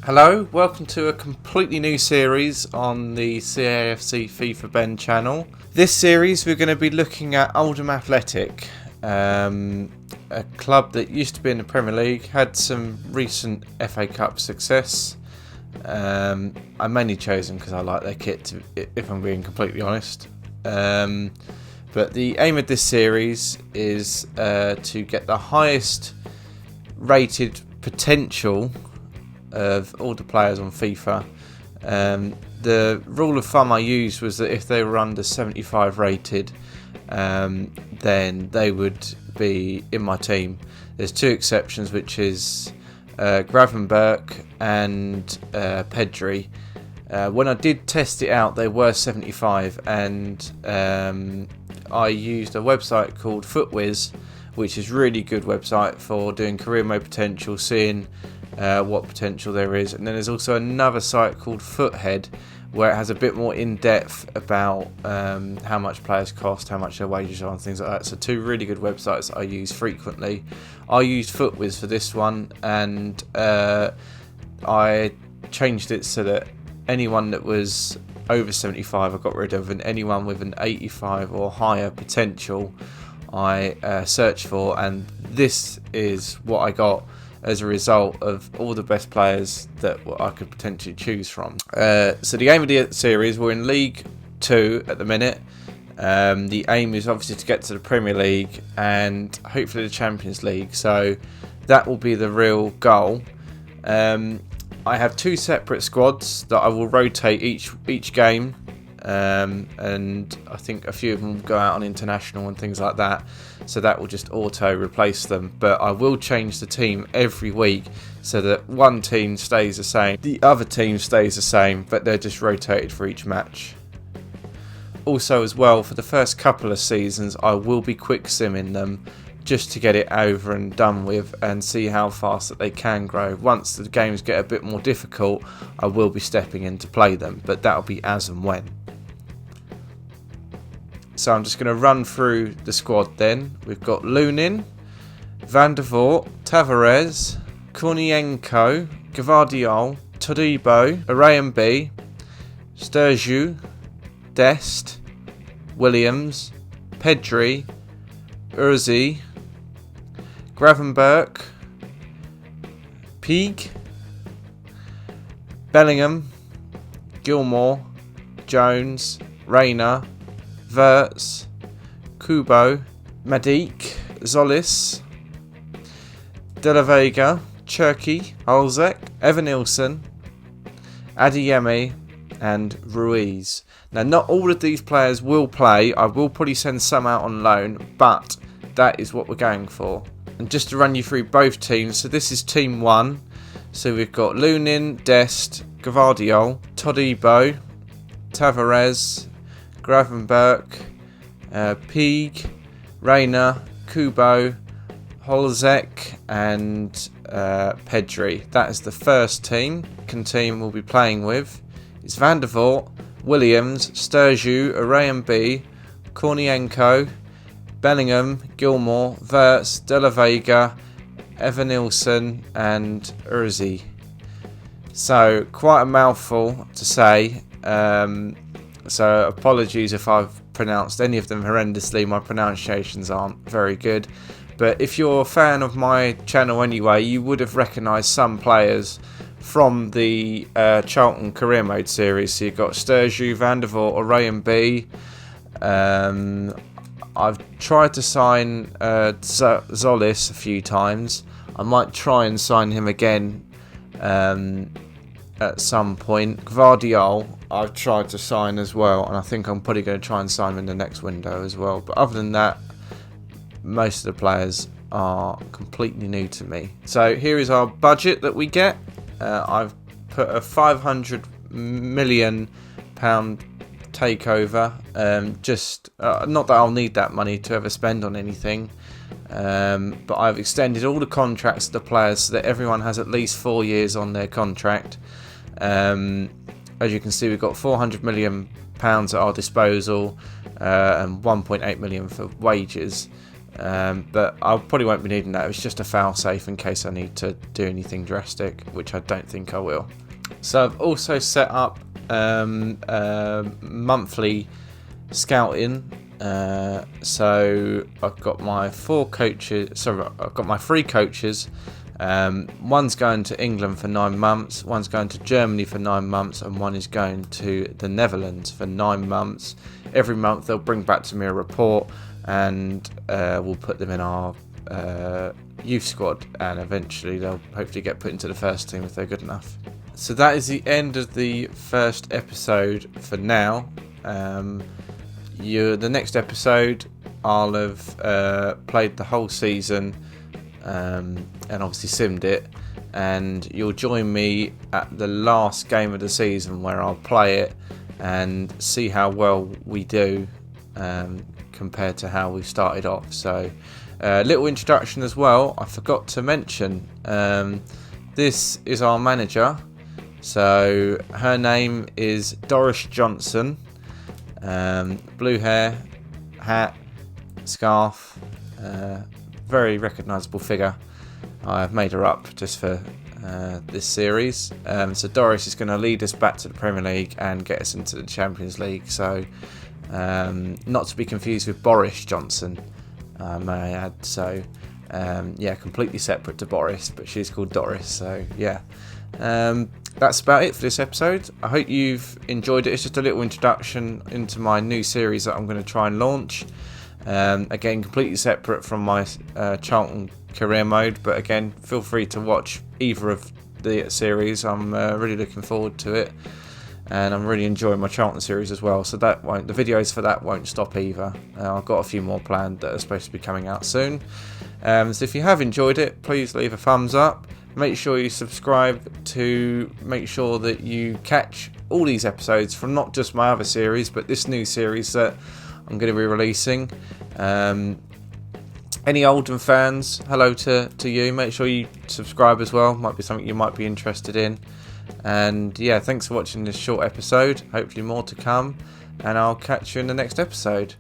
Hello, welcome to a completely new series on the CAFC FIFABEN channel. This series we're going to be looking at Oldham Athletic, a club that used to be in the Premier League, had some recent FA Cup success. I mainly chose them because I like their kit, if I'm being completely honest. But the aim of this series is to get the highest rated potential of all the players on FIFA. The rule of thumb I used was that if they were under 75 rated, then they would be in my team. There's two exceptions, which is Gravenberch and Pedri. When I did test it out, they were 75, and I used a website called FootWiz, which is a really good website for doing career mode potential, seeing what potential there is. And then there's also another site called Foothead, where it has a bit more in-depth about how much players cost, how much their wages are, and things like that. So two really good websites I use frequently. I used FootWiz for this one, and I changed it so that anyone that was over 75 I got rid of, and anyone with an 85 or higher potential I searched for, and this is what I got as a result of all the best players that I could potentially choose from. So the aim of the series, we're in League 2 at the minute. The aim is obviously to get to the Premier League and hopefully the Champions League, so that will be the real goal. I have two separate squads that I will rotate each game, and I think a few of them will go out on international and things like that, so that will just auto replace them. But I will change the team every week so that one team stays the same, the other team stays the same, but they're just rotated for each match. Also as well, for the first couple of seasons I will be quick simming them just to get it over and done with and see how fast that they can grow. Once the games get a bit more difficult, I will be stepping in to play them, but that'll be as and when. So I'm just going to run through the squad then. We've got Lunin, Van der Voort, Tavares, Kornienko, Gvardiol, Todibo, Arayambi, Sturgeon, Dest, Williams, Pedri, Urzi, Gravenberch, Peak, Bellingham, Gilmore, Jones, Rayner, Verts, Kubo, Madik, Zolis, De La Vega, Cherky, Holzek, Evanilson, Adeyemi, and Ruiz. Now, not all of these players will play. I will probably send some out on loan, but that is what we're going for. And just to run you through both teams, so this is team 1. So we've got Lunin, Dest, Gvardiol, Todibo, Tavares, Gravenberch, Peak, Rayner, Kubo, Holzek, and Pedri. That is the first team. Second team we'll be playing with is Van der Voort, Williams, Sturgeon, Arayambi, Kornienko, Bellingham, Gilmore, Verts, De La Vega, Evanilson, and Urzi. So quite a mouthful to say. So apologies if I've pronounced any of them horrendously. My pronunciations aren't very good. But if you're a fan of my channel anyway, you would have recognised some players from the Charlton Career Mode series. So you've got Sturgeon, Van der Voort, Arayambi. I've tried to sign Zolis a few times. I might try and sign him again at some point. Gvardiol I've tried to sign as well, and I think I'm probably going to try and sign him in the next window as well. But other than that, most of the players are completely new to me. So here is our budget that we get. I've put a £500 million takeover. Just not that I'll need that money to ever spend on anything, but I've extended all the contracts of the players so that everyone has at least 4 years on their contract. As you can see, we've got £400 million at our disposal, and 1.8 million for wages. But I probably won't be needing that. It's just a fail safe in case I need to do anything drastic, which I don't think I will. So I've also set up monthly scouting. So I've got my 4 coaches. Sorry, I've got my 3 coaches. One's going to England for 9 months, one's going to Germany for 9 months, and one is going to the Netherlands for 9 months. Every month they'll bring back to me a report, and we'll put them in our youth squad, and eventually they'll hopefully get put into the first team if they're good enough. So that is the end of the first episode for now. The next episode I'll have played the whole season, and obviously simmed it, and you'll join me at the last game of the season where I'll play it and see how well we do compared to how we started off. So little introduction as well, I forgot to mention, this is our manager. So her name is Doris Johnson. Blue hair, hat, scarf, very recognisable figure. I've made her up just for this series. So Doris is going to lead us back to the Premier League and get us into the Champions League. So not to be confused with Boris Johnson, may I add. So yeah, completely separate to Boris, but she's called Doris. So yeah. That's about it for this episode. I hope you've enjoyed it. It's just a little introduction into my new series that I'm going to try and launch. Again, completely separate from my Charlton career mode, but again, feel free to watch either of the series. I'm really looking forward to it, and I'm really enjoying my Charlton series as well. So the videos for that won't stop either. I've got a few more planned that are supposed to be coming out soon. So if you have enjoyed it, please leave a thumbs up. Make sure you subscribe to make sure that you catch all these episodes from not just my other series, but this new series that I'm going to be releasing. Any Oldham fans, hello to you. Make sure you subscribe as well. Might be something you might be interested in. And yeah, thanks for watching this short episode. Hopefully more to come. And I'll catch you in the next episode.